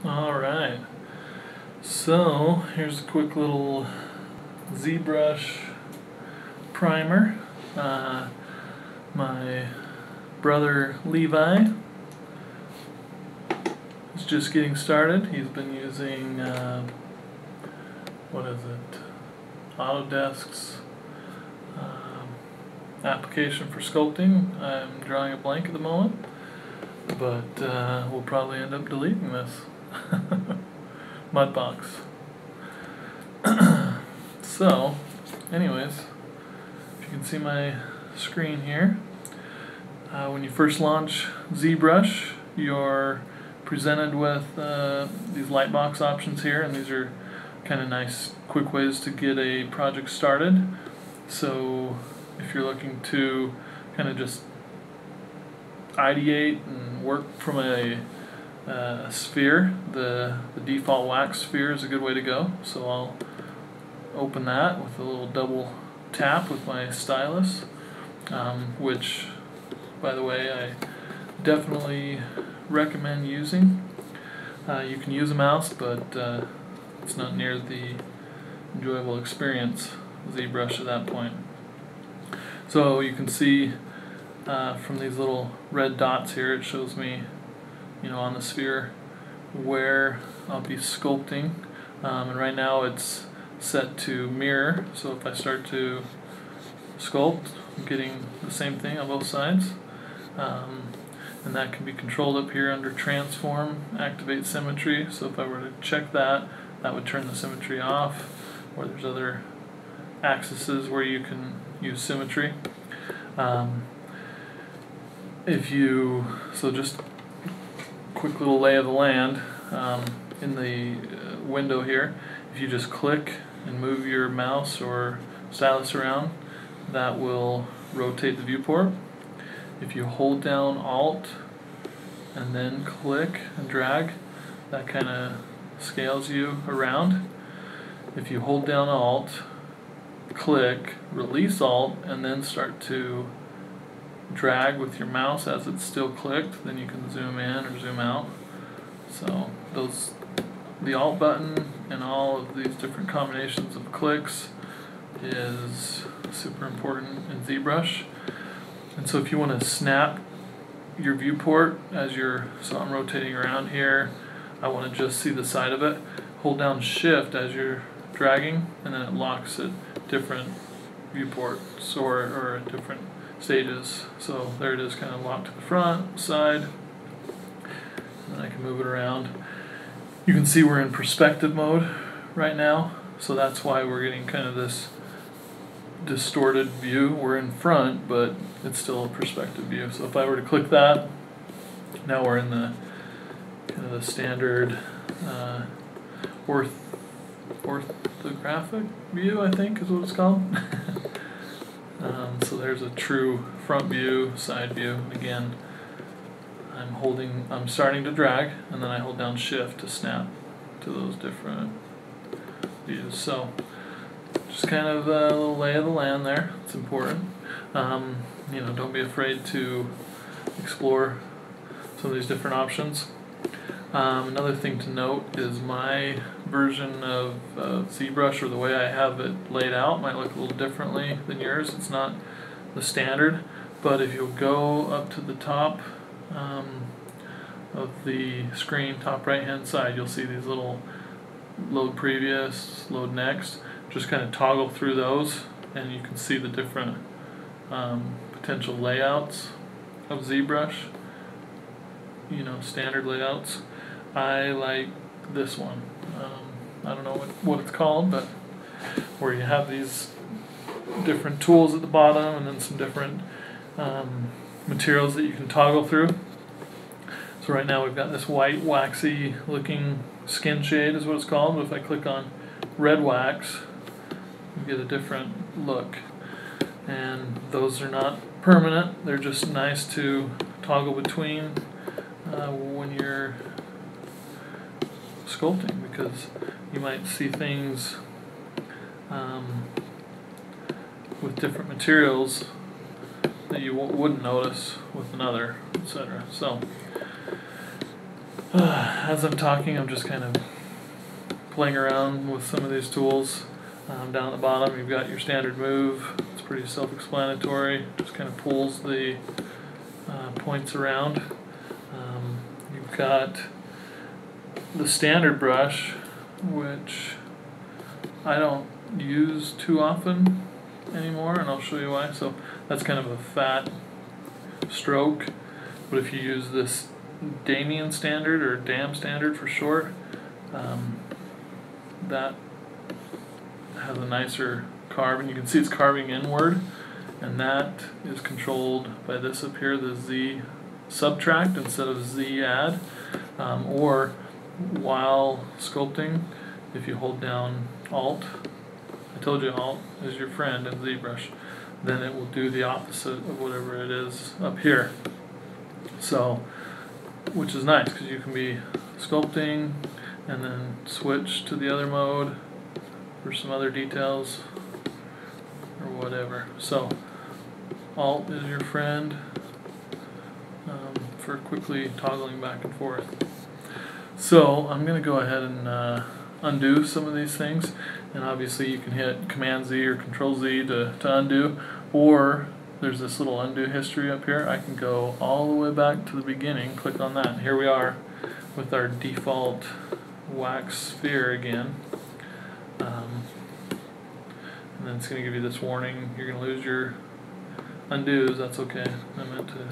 Alright, so here's a quick little ZBrush primer. My brother Levi is just getting started. He's been using, Autodesk's application for sculpting. I'm drawing a blank at the moment, but we'll probably end up deleting this. Mudbox. So, anyways, if you can see my screen here, when you first launch ZBrush, you're presented with these lightbox options here, and these are kind of nice, quick ways to get a project started. So, if you're looking to kind of just ideate and work from a sphere, the default wax sphere is a good way to go. So I'll open that with a little double tap with my stylus, which, by the way, I definitely recommend using. You can use a mouse, but it's not near the enjoyable experience of ZBrush at that point. So you can see from these little red dots here, it shows me, on the sphere where I'll be sculpting, and right now it's set to mirror, so if I start to sculpt, I'm getting the same thing on both sides, and that can be controlled up here under transform, activate symmetry. So if I were to check that, that would turn the symmetry off, or there's other axes where you can use symmetry. So just quick little lay of the land, in the window here, if you just click and move your mouse or stylus around, that will rotate the viewport. If you hold down Alt and then click and drag, that kind of scales you around. If you hold down Alt, click, release Alt, and then start to drag with your mouse as it's still clicked, then you can zoom in or zoom out. So the Alt button and all of these different combinations of clicks is super important in ZBrush. And so if you want to snap your viewport so I'm rotating around here, I want to just see the side of it, hold down Shift as you're dragging, and then it locks at different viewports or at different stages. So there it is, kind of locked to the front, side, and then I can move it around. You can see we're in perspective mode right now, so that's why we're getting kind of this distorted view. We're in front, but it's still a perspective view. So if I were to click that, now we're in the kind of the standard orthographic view, I think is what it's called. So there's a true front view, side view, and again, I'm starting to drag, and then I hold down Shift to snap to those different views. So just kind of a little lay of the land there. It's important. Don't be afraid to explore some of these different options. Another thing to note is my version of ZBrush, or the way I have it laid out, might look a little differently than yours. It's not the standard, but if you'll go up to the top of the screen, top right hand side, you'll see these little load previous, load next. Just kind of toggle through those, and you can see the different potential layouts of ZBrush, standard layouts. I like this one. I don't know what it's called, but where you have these different tools at the bottom and then some different materials that you can toggle through. So right now we've got this white waxy looking skin shade is what it's called, but if I click on red wax, you get a different look. And those are not permanent, they're just nice to toggle between when you're sculpting, because you might see things with different materials that you wouldn't notice with another, etc. So As I'm talking, I'm just kind of playing around with some of these tools. Down at the bottom, you've got your standard move. It's pretty self-explanatory. Just kind of pulls the points around. You've got the standard brush, which I don't use too often anymore, and I'll show you why. So that's kind of a fat stroke, but if you use this Damien standard, or Dam standard for short, that has a nicer carve, and you can see it's carving inward, and that is controlled by this up here, the Z subtract instead of Z add, or while sculpting, if you hold down Alt, I told you Alt is your friend in ZBrush, then it will do the opposite of whatever it is up here. So, which is nice because you can be sculpting and then switch to the other mode for some other details or whatever. So Alt is your friend for quickly toggling back and forth. So I'm going to go ahead and undo some of these things, and obviously you can hit Command Z or Control Z to undo, or there's this little undo history up here. I can go all the way back to the beginning, click on that, and here we are with our default wax sphere again. And then it's going to give you this warning, you're going to lose your undos. That's okay, I meant to,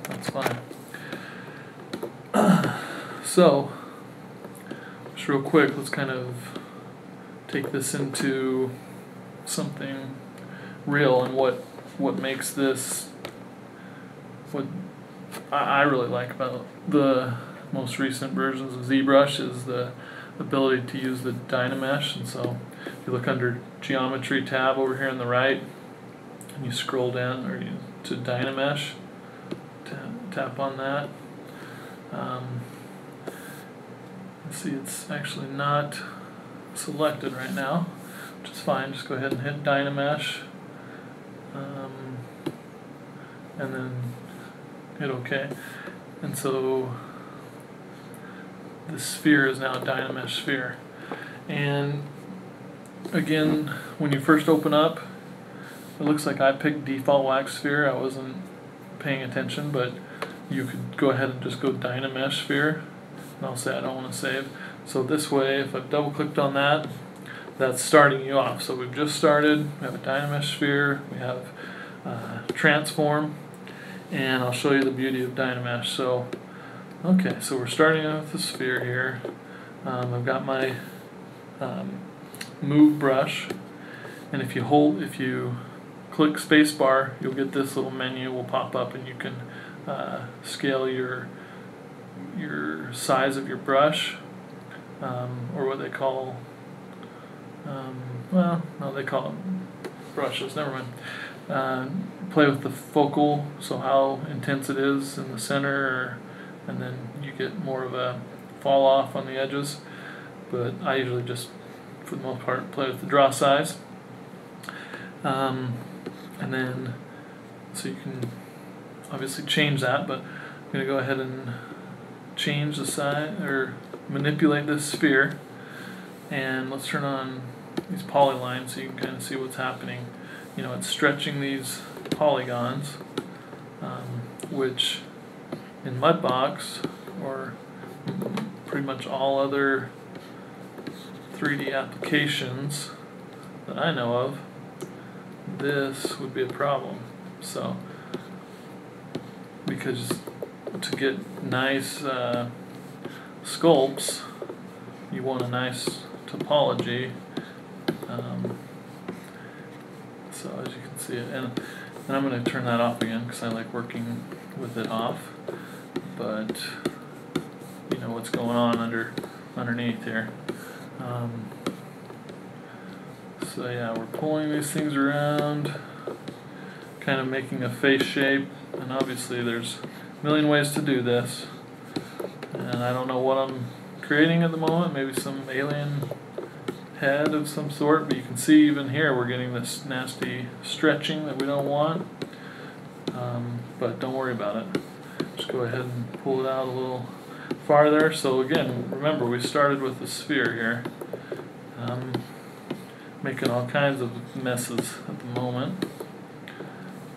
that's fine. So, just real quick, let's kind of take this into something real, and what makes this, what I really like about the most recent versions of ZBrush is the ability to use the Dynamesh. And so if you look under Geometry tab over here on the right, and you scroll down to Dynamesh, tap on that. See, it's actually not selected right now, which is fine. Just go ahead and hit Dynamesh, and then hit OK. And so the sphere is now a Dynamesh sphere. And again, when you first open up, it looks like I picked default wax sphere. I wasn't paying attention, but you could go ahead and just go Dynamesh sphere, and I'll say I don't want to save. So this way, if I've double clicked on that, that's starting you off. So we've just started, we have a Dynamesh sphere, we have transform, and I'll show you the beauty of Dynamesh. So okay, so we're starting out with the sphere here. I've got my move brush, and if you click spacebar, you'll get this little menu will pop up, and you can scale your size of your brush, or what they call, well, no, they call them brushes, never mind. Play with the focal, so how intense it is in the center, and then you get more of a fall off on the edges. But I usually just, for the most part, play with the draw size. And then, so you can obviously change that, but I'm going to go ahead and change the size, or manipulate this sphere, and let's turn on these polylines so you can kind of see what's happening. You know, it's stretching these polygons, which in Mudbox, or pretty much all other 3D applications that I know of, this would be a problem. So, because to get nice sculpts, you want a nice topology. So as you can see it, and I'm going to turn that off again because I like working with it off, but you know what's going on underneath here. So yeah, we're pulling these things around, kind of making a face shape, and obviously there's a million ways to do this, and I don't know what I'm creating at the moment, maybe some alien head of some sort, but you can see even here we're getting this nasty stretching that we don't want, but don't worry about it. Just go ahead and pull it out a little farther. So again, remember we started with the sphere here. Making all kinds of messes at the moment.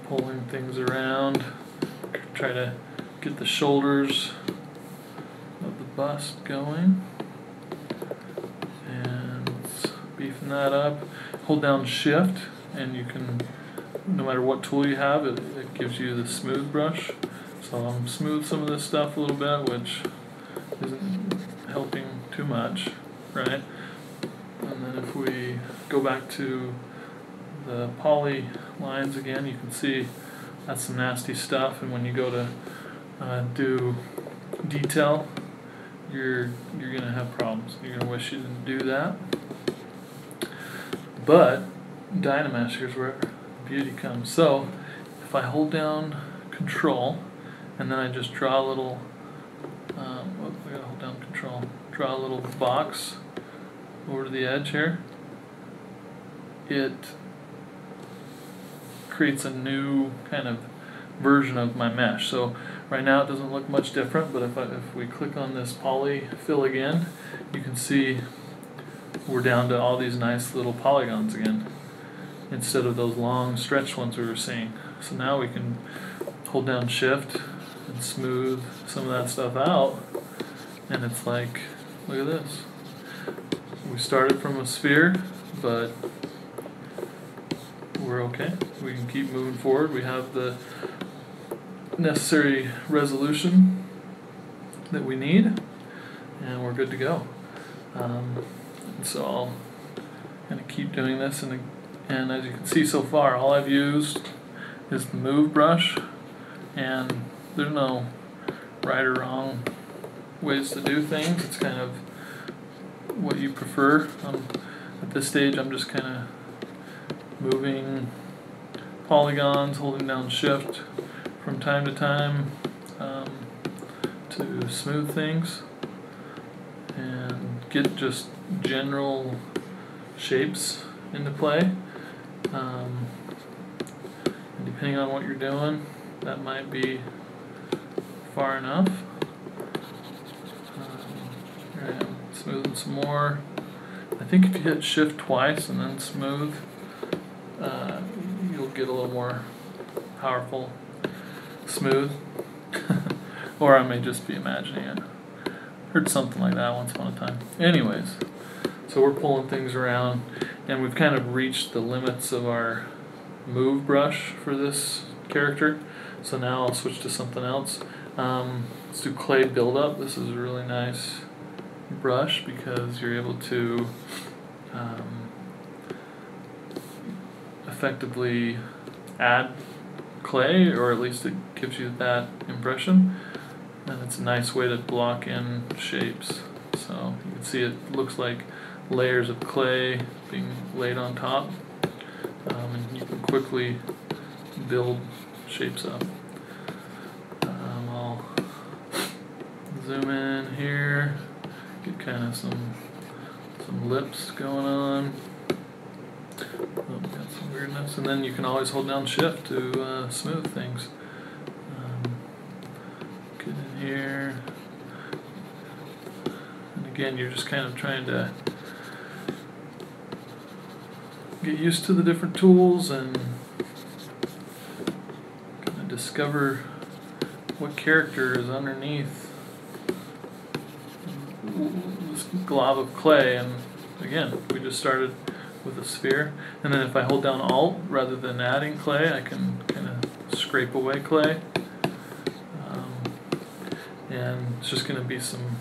Pulling things around. Try to get the shoulders of the bust going. And beefing that up. Hold down Shift and you can, no matter what tool you have, it gives you the smooth brush. So I'm smooth some of this stuff a little bit, which isn't helping too much, right? And then if we go back to the poly lines again, you can see that's some nasty stuff. And when you go to do detail, you're gonna have problems. You're gonna wish you didn't do that. But Dynamesh, here's where the beauty comes. So if I hold down Control and then I just draw a little, I gotta hold down Control, draw a little box over to the edge here, it creates a new kind of version of my mesh. So right now it doesn't look much different, but if we click on this poly fill again, you can see we're down to all these nice little polygons again, instead of those long stretched ones we were seeing. So now we can hold down Shift and smooth some of that stuff out, and it's like, look at this. We started from a sphere, but we're okay. We can keep moving forward. We have the necessary resolution that we need, and we're good to go. So I'll kind of keep doing this, and as you can see so far, all I've used is the move brush, and there's no right or wrong ways to do things. It's kind of what you prefer. At this stage I'm just kind of moving polygons, holding down Shift from time to time to smooth things and get just general shapes into play. And depending on what you're doing, that might be far enough. Alright, smoothing some more. I think if you hit Shift twice and then smooth, you'll get a little more powerful smooth. Or I may just be imagining it. Heard something like that once upon a time. Anyways, so we're pulling things around, and we've kind of reached the limits of our move brush for this character. So now I'll switch to something else. Let's do clay buildup. This is a really nice brush because you're able to effectively add clay, or at least it gives you that impression, and it's a nice way to block in shapes. So you can see it looks like layers of clay being laid on top, and you can quickly build shapes up. I'll zoom in here, get kind of some lips going on. Oh, got some weirdness, and then you can always hold down Shift to smooth things. Get in here, and again, you're just kind of trying to get used to the different tools and kind of discover what character is underneath this glob of clay. And again, we just started with a sphere, and then if I hold down Alt rather than adding clay, I can kind of scrape away clay, and it's just going to be some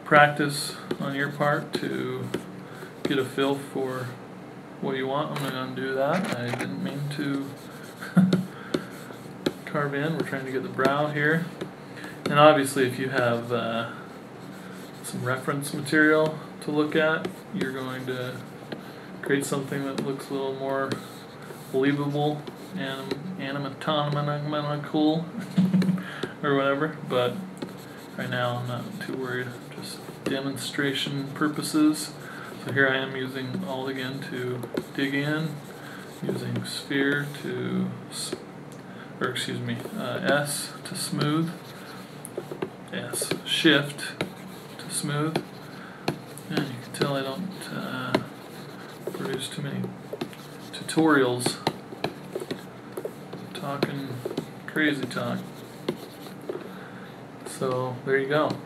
practice on your part to get a feel for what you want. I'm going to undo that. I didn't mean to carve in. We're trying to get the brow here, and obviously if you have some reference material to look at, you're going to create something that looks a little more believable and animatronical or whatever, but right now I'm not too worried, just demonstration purposes. So here I am using Alt again to dig in, using Sphere to or excuse me, S to smooth, Shift to smooth, and you can tell I don't produce too many tutorials talking crazy talk. So there you go.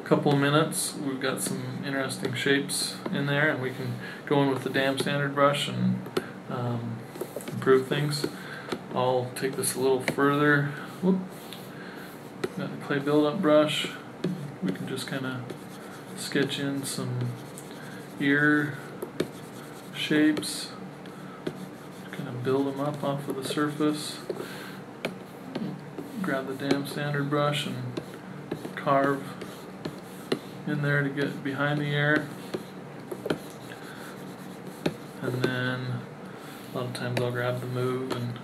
Couple of minutes, we've got some interesting shapes in there, and we can go in with the damn standard brush and improve things. I'll take this a little further. Whoop. Got the clay build-up brush. We can just kind of sketch in some ear shapes, kind of build them up off of the surface. Grab the damn standard brush and carve in there to get behind the ear. And then a lot of times I'll grab the move and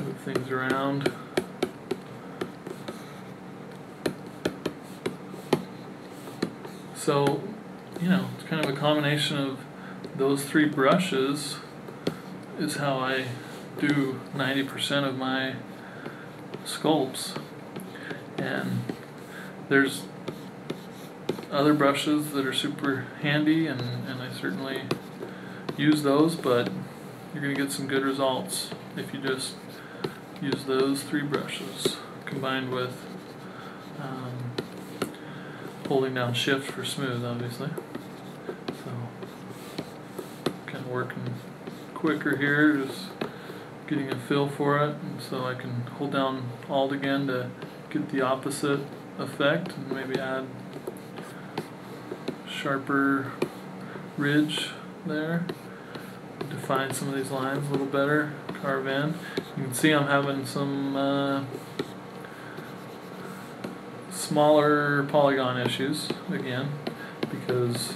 move things around. So, you know, it's kind of a combination of those three brushes is how I do 90% of my sculpts. And there's other brushes that are super handy, and I certainly use those, but you're going to get some good results if you just use those three brushes combined with holding down Shift for smooth, obviously. So kind of working quicker here, just getting a feel for it, and so I can hold down Alt again to get the opposite effect and maybe add sharper ridge there, define some of these lines a little better, carve in. You can see I'm having some smaller polygon issues again because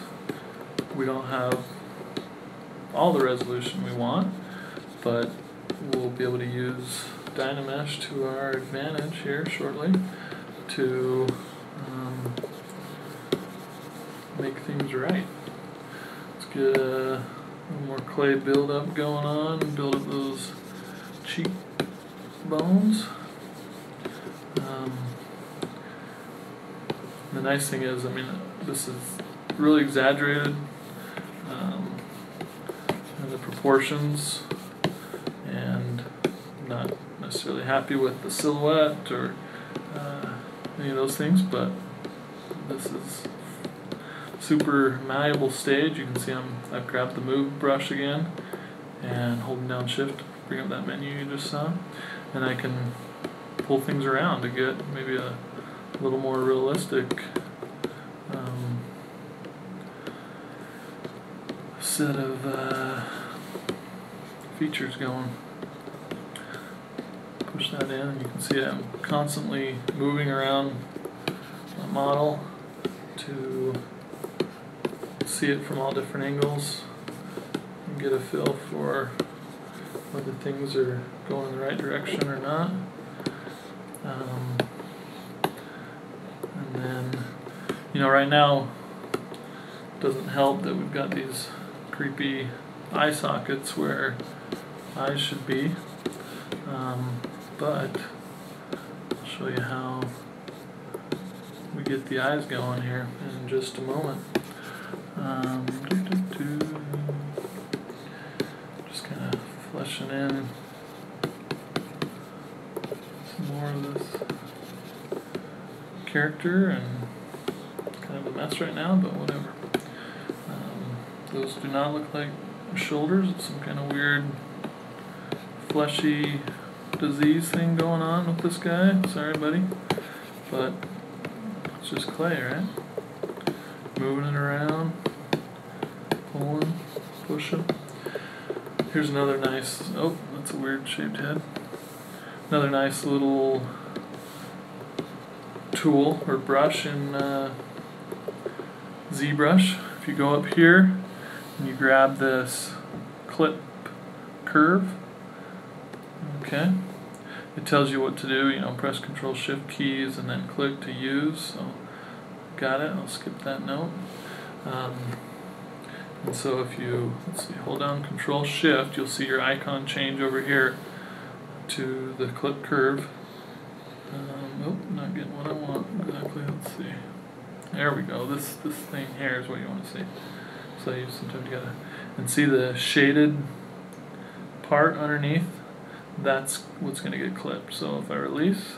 we don't have all the resolution we want, but we'll be able to use Dynamesh to our advantage here shortly to make things right. Let's get a little more clay build-up going on, build up those cheekbones. The nice thing is, I mean, this is really exaggerated in the proportions, and I'm not necessarily happy with the silhouette or any of those things, but this is super malleable stage. You can see I've grabbed the move brush again and holding down Shift to bring up that menu you just saw, and I can pull things around to get maybe a little more realistic set of features going. Push that in, and you can see I'm constantly moving around my model to see it from all different angles and get a feel for whether things are going in the right direction or not. And then, you know, right now it doesn't help that we've got these creepy eye sockets where eyes should be, but I'll show you how we get the eyes going here in just a moment. Just kind of fleshing in some more of this character, and it's kind of a mess right now, but whatever. Those do not look like shoulders. It's some kind of weird fleshy disease thing going on with this guy. Sorry, buddy, but it's just clay, right? Moving it around, pulling, pushing. Here's another nice, oh, that's a weird shaped head. Another nice little tool or brush in ZBrush. If you go up here and you grab this clip curve, okay, it tells you what to do. You know, press Control Shift keys and then click to use. So got it. I'll skip that note. And so if you, let's see, hold down Control Shift, you'll see your icon change over here. to the clip curve. Oh, not getting what I want exactly. Let's see. There we go. This thing here is what you want to see. So you sometimes gotta, and see the shaded part underneath. That's what's going to get clipped. So if I release,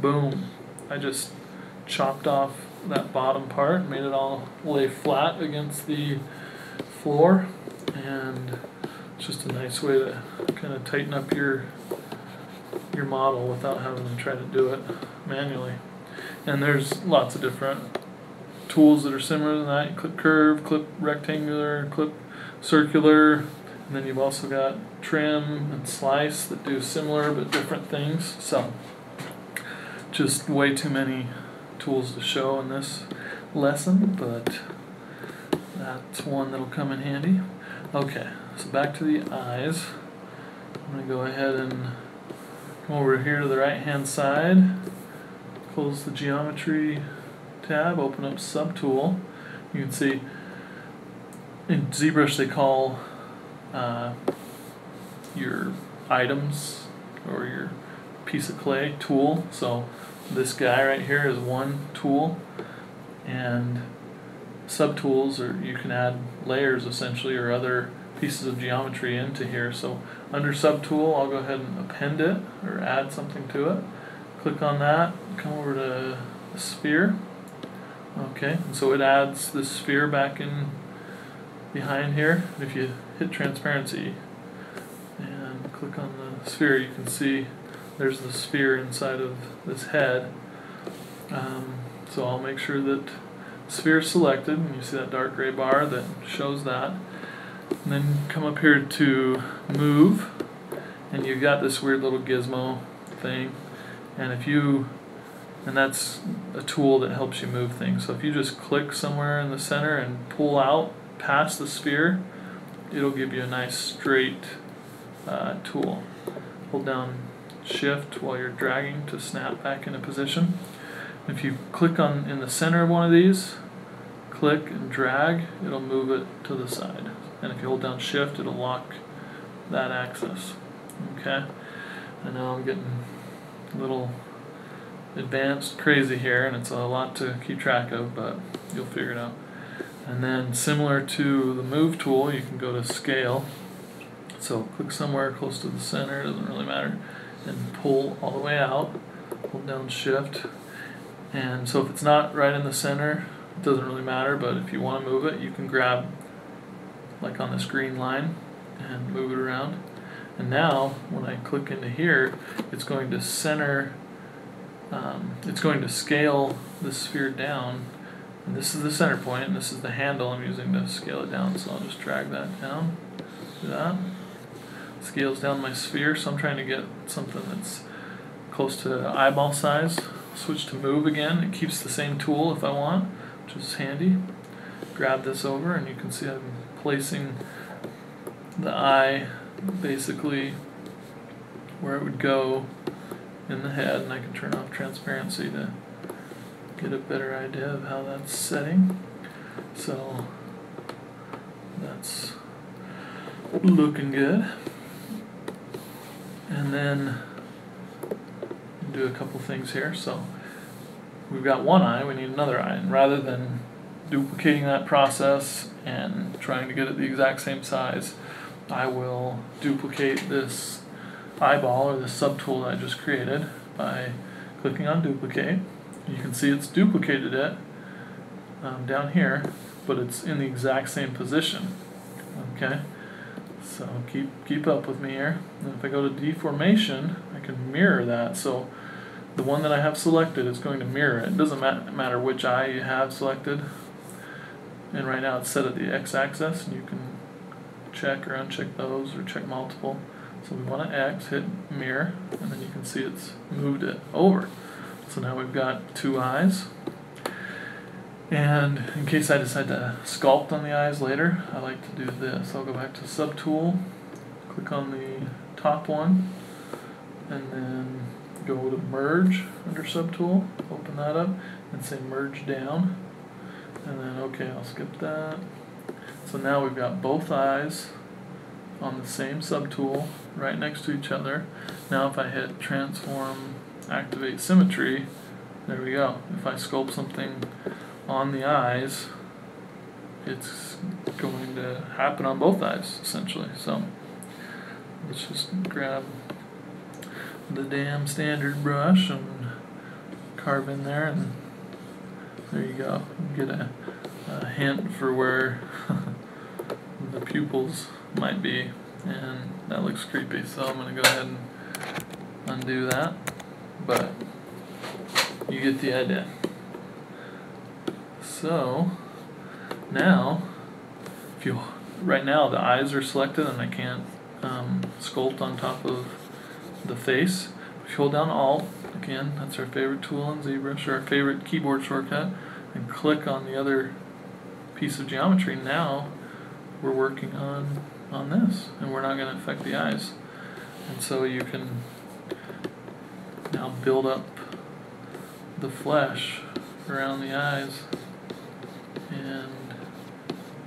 boom, I just chopped off that bottom part, made it all lay flat against the floor, and it's just a nice way to kind of tighten up your model without having to try to do it manually. And there's lots of different tools that are similar to that. Clip curve, clip rectangular, clip circular, and then you've also got trim and slice that do similar but different things. So just way too many tools to show in this lesson, but that's one that'll come in handy. Okay, so back to the eyes. I'm going to go ahead and come over here to the right hand side, close the geometry tab, open up subtool. You can see in ZBrush they call your items or your piece of clay tool. So this guy right here is one tool, and subtools, or you can add layers essentially or other pieces of geometry into here. So under subtool, I'll go ahead and append it or add something to it. Click on that, come over to the sphere. Okay, and so it adds the sphere back in behind here. If you hit transparency and click on the sphere, you can see there's the sphere inside of this head. So I'll make sure that sphere is selected, and you see that dark gray bar that shows that. And then come up here to move, and you've got this weird little gizmo thing, and that's a tool that helps you move things. So if you just click somewhere in the center and pull out past the sphere, it'll give you a nice straight tool. Hold down Shift while you're dragging to snap back into position. If you click in the center of one of these, click and drag, it'll move it to the side. And if you hold down Shift, it'll lock that axis. Okay? I know I'm getting a little advanced crazy here, and it's a lot to keep track of, but you'll figure it out. And then similar to the move tool, you can go to scale. So click somewhere close to the center, doesn't really matter, and pull all the way out. Hold down Shift. And so if it's not right in the center, it doesn't really matter, but if you want to move it, you can grab like on this green line and move it around. And now when I click into here, it's going to center, it's going to scale the sphere down, and this is the center point, and this is the handle I'm using to scale it down. So I'll just drag that down, do that. Scales down my sphere, so I'm trying to get something that's close to eyeball size. Switch to move again. It keeps the same tool if I want, which is handy. Grab this over, and you can see I'm placing the eye basically where it would go in the head, and I can turn off transparency to get a better idea of how that's setting. So that's looking good. And then do a couple things here. So we've got one eye, we need another eye, and rather than duplicating that process and trying to get it the exact same size, I will duplicate this eyeball or this subtool that I just created by clicking on duplicate. You can see it's duplicated it down here, but it's in the exact same position. Okay, so keep up with me here. And if I go to deformation, I can mirror that. So the one that I have selected is going to mirror it. It doesn't matter which eye you have selected. And right now it's set at the x-axis, and you can check or uncheck those or check multiple. So we want to X, hit mirror, and then you can see it's moved it over. So now we've got two eyes. And in case I decide to sculpt on the eyes later, I like to do this. I'll go back to subtool, click on the top one, and then go to merge under subtool, open that up, and say merge down. And then okay, I'll skip that. So now we've got both eyes on the same subtool right next to each other. Now if I hit transform, activate symmetry, there we go. If I sculpt something on the eyes, it's going to happen on both eyes essentially. So let's just grab the damn standard brush and carve in there, and there you go. You get a hint for where the pupils might be, and that looks creepy, so I'm going to go ahead and undo that, but you get the idea. So now, right now the eyes are selected and I can't sculpt on top of the face. If you hold down Alt, again, that's our favorite tool in ZBrush, or our favorite keyboard shortcut, and click on the other piece of geometry, now we're working on this, and we're not going to affect the eyes. And so you can now build up the flesh around the eyes, and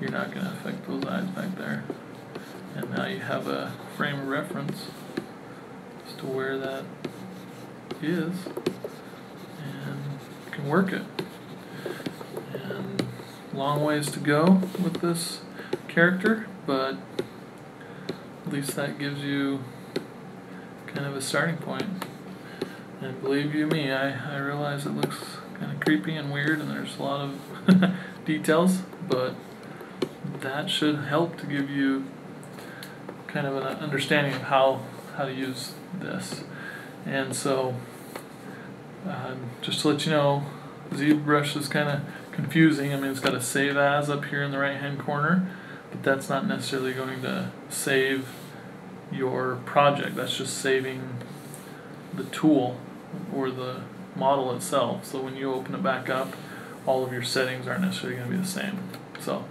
you're not going to affect those eyes back there. And now you have a frame of reference as to where that is, and you can work it. And long ways to go with this character, but at least that gives you kind of a starting point. And believe you me, I realize it looks kind of creepy and weird and there's a lot of details, but that should help to give you kind of an understanding of how to use this. And so just to let you know, ZBrush is kind of confusing. I mean, it's got a save as up here in the right hand corner, but that's not necessarily going to save your project. That's just saving the tool or the model itself. So when you open it back up, all of your settings aren't necessarily going to be the same. So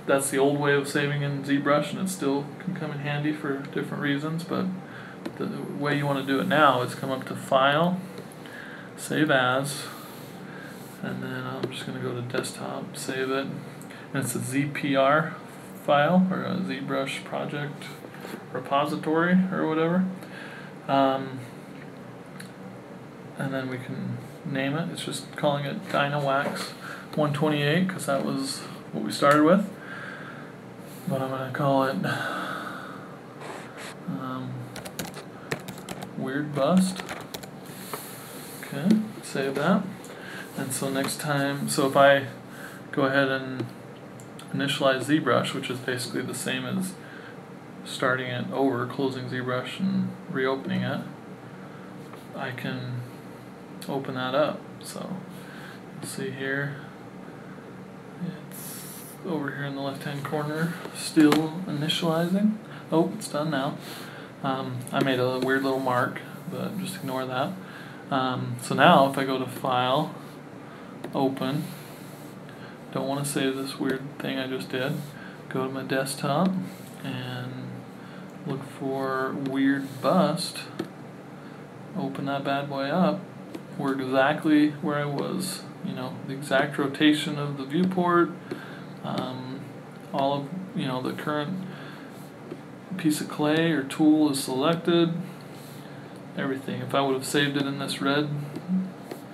that's the old way of saving in ZBrush, and it still can come in handy for different reasons, but the way you want to do it now is come up to File, Save As, and then I'm just going to go to Desktop, save it, and it's a ZPR file, or a ZBrush project repository, or whatever. And then we can name it. It's just calling it DynaWax 128 because that was what we started with. But I'm going to call it Weird Bust. Okay, save that. And so next time, so if I go ahead and initialize ZBrush, which is basically the same as starting it over, closing ZBrush and reopening it, I can open that up. So you'll see here, it's over here in the left hand corner, still initializing. Oh, it's done now. I made a weird little mark, but just ignore that. So now if I go to File, Open, don't want to save this weird thing I just did, go to my desktop and look for Weird Bust, open that bad boy up, we're exactly where I was, you know, the exact rotation of the viewport, all of, you know, the current piece of clay or tool is selected, everything. If I would have saved it in this red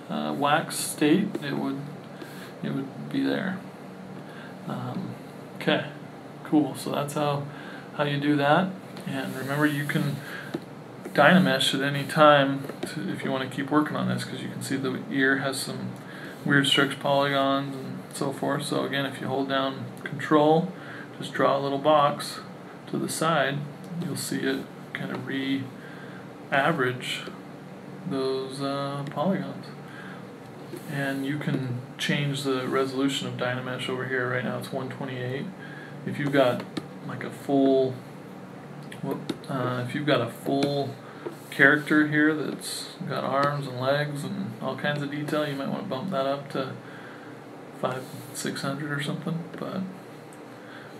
wax state, it would be there. Okay, cool. So that's how you do that. And remember, you can Dynamesh at any time if you want to keep working on this, because you can see the ear has some weird stretch polygons and so forth. So again, if you hold down Control, just draw a little box to the side, you'll see it kind of re-average those polygons. And you can change the resolution of Dynamesh over here. Right now it's 128. If you've got like a full character here that's got arms and legs and all kinds of detail, you might want to bump that up to 500-600 or something, but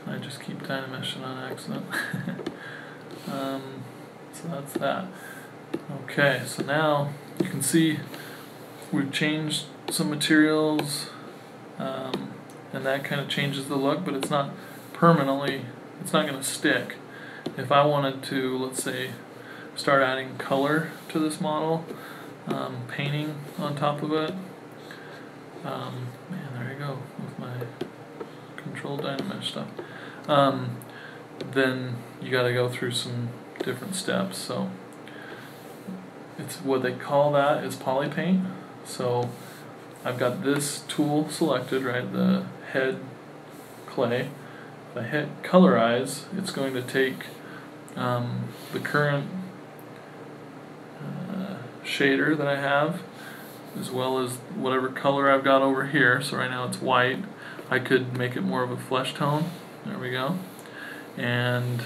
I just keep Dynameshing on accident. So that's that. Okay, so now you can see we've changed some materials, and that kind of changes the look, but it's not permanently, it's not going to stick. if I wanted to, let's say, start adding color to this model, painting on top of it, man, there you go with my control dynamesh stuff, then you got to go through some different steps. So it's what they call that is poly paint. So I've got this tool selected, right, the head clay. If I hit colorize, it's going to take the current shader that I have, as well as whatever color I've got over here. So right now it's white. I could make it more of a flesh tone. There we go. And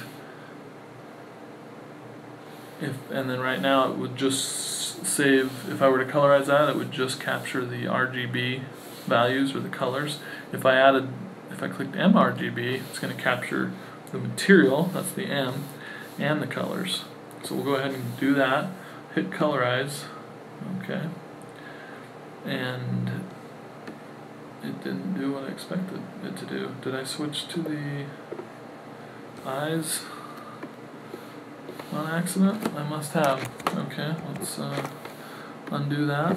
then right now it would just save, if I were to colorize that, it would just capture the RGB values or the colors. If I clicked mRGB, it's going to capture the material, that's the M, and the colors. So we'll go ahead and do that. Hit colorize. Okay. And it didn't do what I expected it to do. Did I switch to the eyes on accident? I must have. Okay, let's undo that.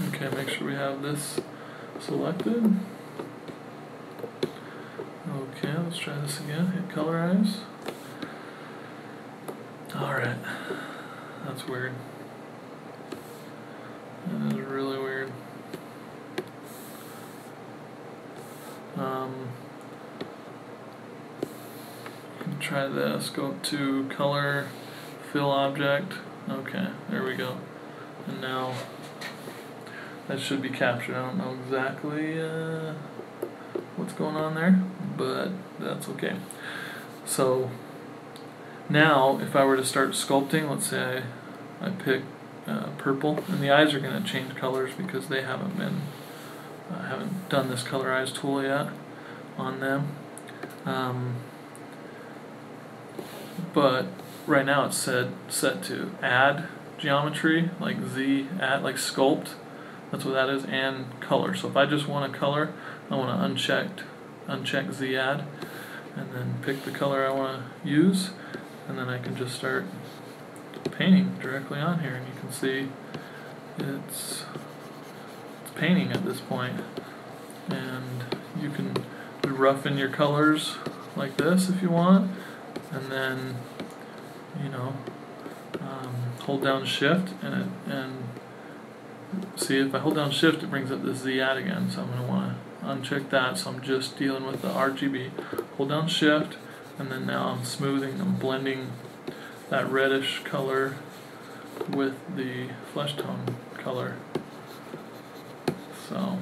Okay, make sure we have this selected. Okay, let's try this again. Hit colorize. Alright. That's weird. That is really weird. Try this. Go up to color, fill object. Okay, there we go. And now that should be captured. I don't know exactly what's going on there, but that's okay. So now if I were to start sculpting, let's say I pick purple, and the eyes are going to change colors because they haven't done this colorize tool yet on them. But right now it's set to add geometry, like add, like sculpt. That's what that is, and color. So if I just want a color, I want to uncheck Z add, and then pick the color I want to use, and then I can just start painting directly on here, and you can see it's painting at this point. And you can roughen your colors like this if you want, and then hold down shift, and see, if I hold down shift, it brings up the Z add again, so I'm going to want to uncheck that. So I'm just dealing with the RGB. Hold down shift, and then now I'm smoothing, I'm blending that reddish color with the flesh tone color. So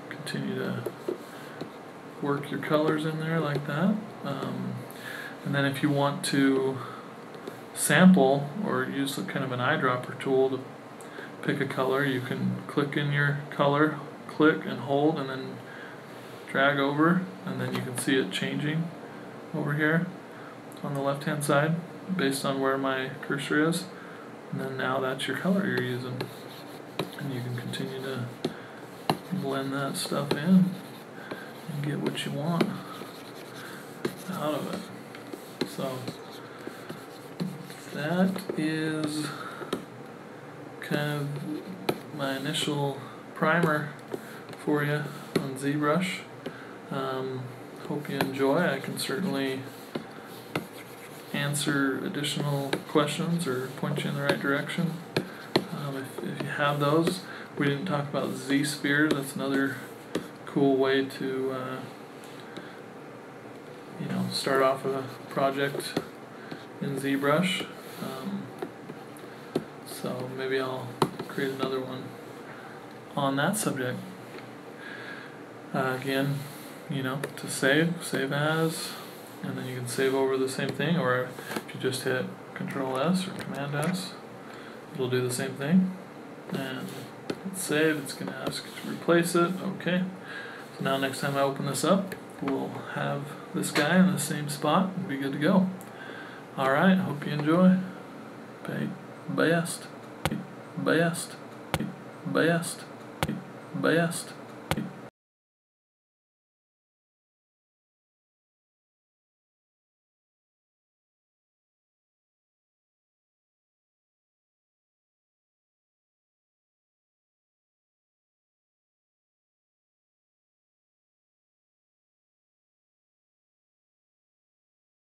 continue to work your colors in there like that. And then if you want to sample or use kind of an eyedropper tool to pick a color, you can click in your color, click and hold, and then drag over, and then you can see it changing over here on the left hand side based on where my cursor is. And then now that's your color you're using, and you can continue to blend that stuff in and get what you want out of it. So that is kind of my initial primer for you on ZBrush. Hope you enjoy. I can certainly answer additional questions or point you in the right direction if you have those. We didn't talk about Z-spheres. That's another cool way to start off a project in ZBrush. So maybe I'll create another one on that subject. Again, to save as, and then you can save over the same thing, or if you just hit Control S or Command S, it'll do the same thing. And it's saved, it's going to ask to replace it. Okay. So now next time I open this up, we'll have this guy in the same spot and be good to go. Alright, hope you enjoy. Best.